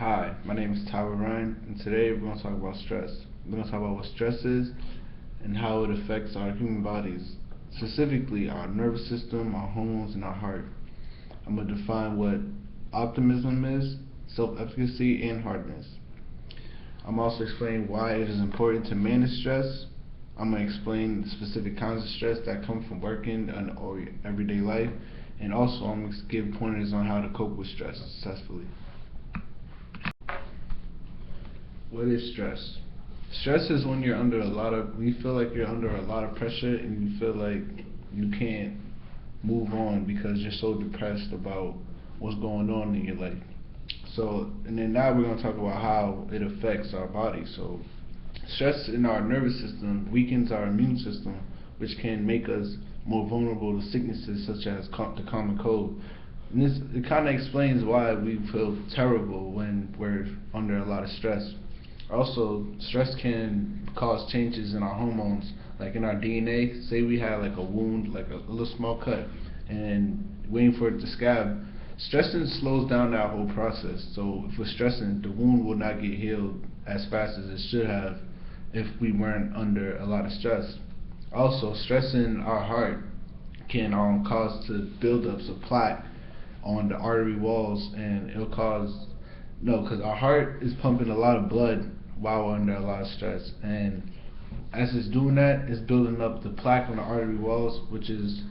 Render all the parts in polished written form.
Hi, my name is Tyler Ryan, and today we're going to talk about stress. We're going to talk about what stress is and how it affects our human bodies, specifically our nervous system, our hormones, and our heart. I'm going to define what optimism is, self-efficacy, and hardness. I'm also explaining why it is important to manage stress. I'm going to explain the specific kinds of stress that come from working or everyday life, and also I'm going to give pointers on how to cope with stress successfully. What is stress? Stress is when you feel like you're under a lot of pressure and you feel like you can't move on because you're so depressed about what's going on in your life. And then now we're going to talk about how it affects our body. So, stress in our nervous system weakens our immune system, which can make us more vulnerable to sicknesses such as the common cold. And it kind of explains why we feel terrible when we're under a lot of stress. Also, stress can cause changes in our hormones, like in our DNA. Say we had like a wound, like a little small cut, and waiting for it to scab. Stressing slows down that whole process. So if we're stressing, the wound will not get healed as fast as it should have if we weren't under a lot of stress. Also, stressing our heart can cause to build up some plaque on the artery walls, and it'll cause no, because our heart is pumping a lot of blood while we're under a lot of stress, and as it's doing that, it's building up the plaque on the artery walls, which is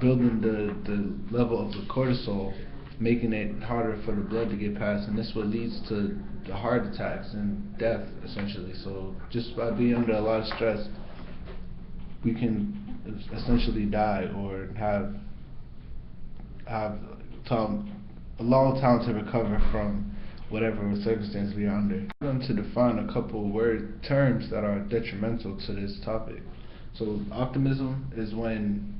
building the level of the cortisol, making it harder for the blood to get past, and this what leads to the heart attacks and death, essentially. So just by being under a lot of stress, we can essentially die or have a long time to recover from whatever circumstance we are under. I'm going to define a couple terms that are detrimental to this topic. So optimism is when,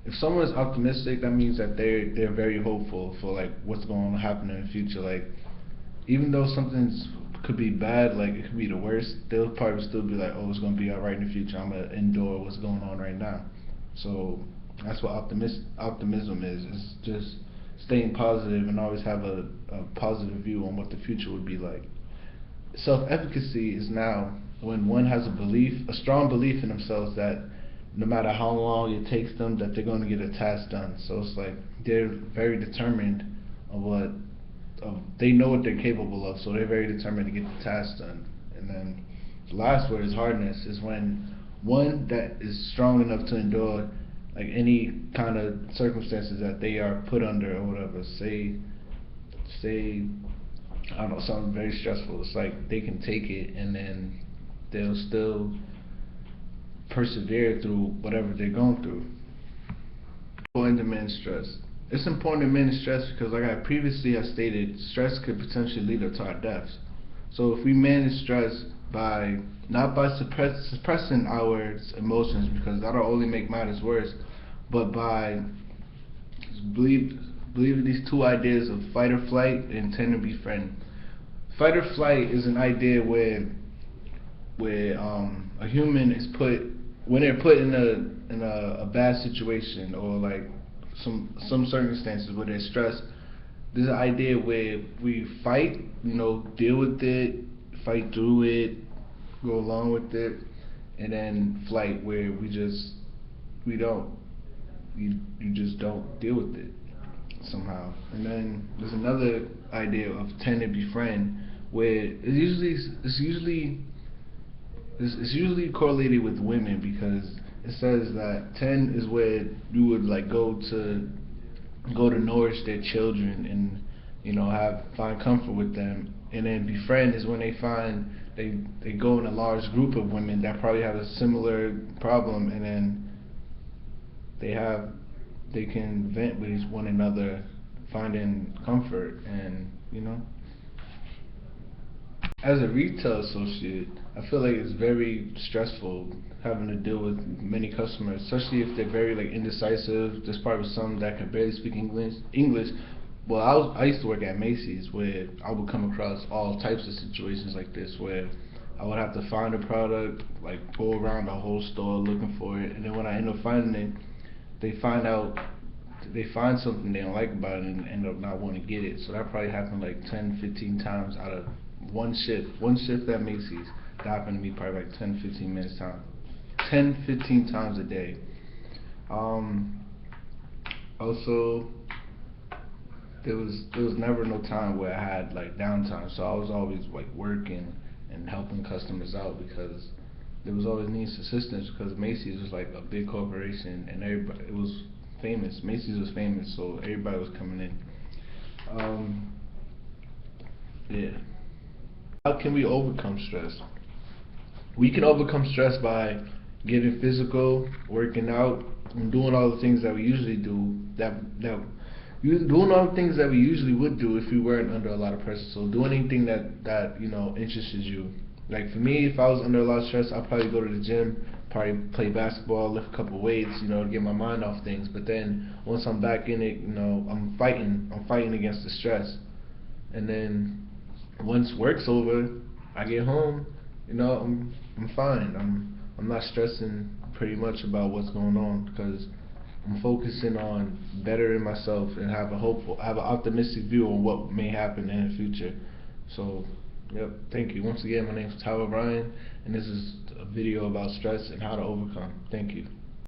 if someone is optimistic, that means that they're very hopeful for like what's going to happen in the future. Like, even though something's could be bad, like it could be the worst, they'll probably still be like, oh, it's going to be alright in the future. I'm going to endure what's going on right now. So that's what optimism is. It's just staying positive and always have a positive view on what the future would be like. Self-efficacy is now when one has a strong belief in themselves that no matter how long it takes them, that they're going to get a task done. So it's like they're very determined they know what they're capable of, so they're very determined to get the task done. And then the last word is hardness, is when one that is strong enough to endure like any kind of circumstances that they are put under or whatever. Say I don't know, something very stressful. It's like they can take it and then they'll still persevere through whatever they're going through. And to manage stress. It's important to manage stress because, like I previously have stated, stress could potentially lead to our deaths. So if we manage stress by not by suppressing our emotions, because that'll only make matters worse, but by believing these two ideas of fight or flight and tend to befriend. Fight or flight is an idea where a human is put when they're put in a bad situation or like some circumstances where they're stressed. There's an idea where we fight, deal with it, fight through it, go along with it, and then flight where we don't. You just don't deal with it somehow. And then there's another idea of tend to befriend where it's usually correlated with women because it says that 10 is where you would like go to nourish their children and find comfort with them, and then befriend is when they go in a large group of women that probably have a similar problem, and then they can vent with one another, finding comfort. And as a retail associate, I feel like it's very stressful having to deal with many customers, especially if they're very like indecisive. There's probably some that can barely speak English. Well, I used to work at Macy's where I would come across all types of situations like this where I would have to find a product, like go around the whole store looking for it, and then when I end up finding it, they find out they find something they don't like about it and end up not wanting to get it. So that probably happened like 10, 15 times out of one shift. One shift at Macy's, that happened to me probably like 10, 15 minutes time. 10, 15 times a day. Also, there was never no time where I had like downtime. So I was always like working and helping customers out because there was always needs assistance because Macy's was like a big corporation and everybody it was famous. Macy's was famous, so everybody was coming in. Yeah. How can we overcome stress? We can overcome stress by getting physical, working out, and doing all the things that we usually do. Doing all the things that we usually would do if we weren't under a lot of pressure. So do anything that interests you. Like for me, if I was under a lot of stress, I'd probably go to the gym, probably play basketball, lift a couple weights, to get my mind off things. But then once I'm back in it, I'm fighting against the stress. And then once work's over, I get home, I'm fine. I'm not stressing pretty much about what's going on because I'm focusing on bettering myself and have an optimistic view on what may happen in the future. So, yep, thank you. Once again, my name is Tyler Bryan, and this is a video about stress and how to overcome. Thank you.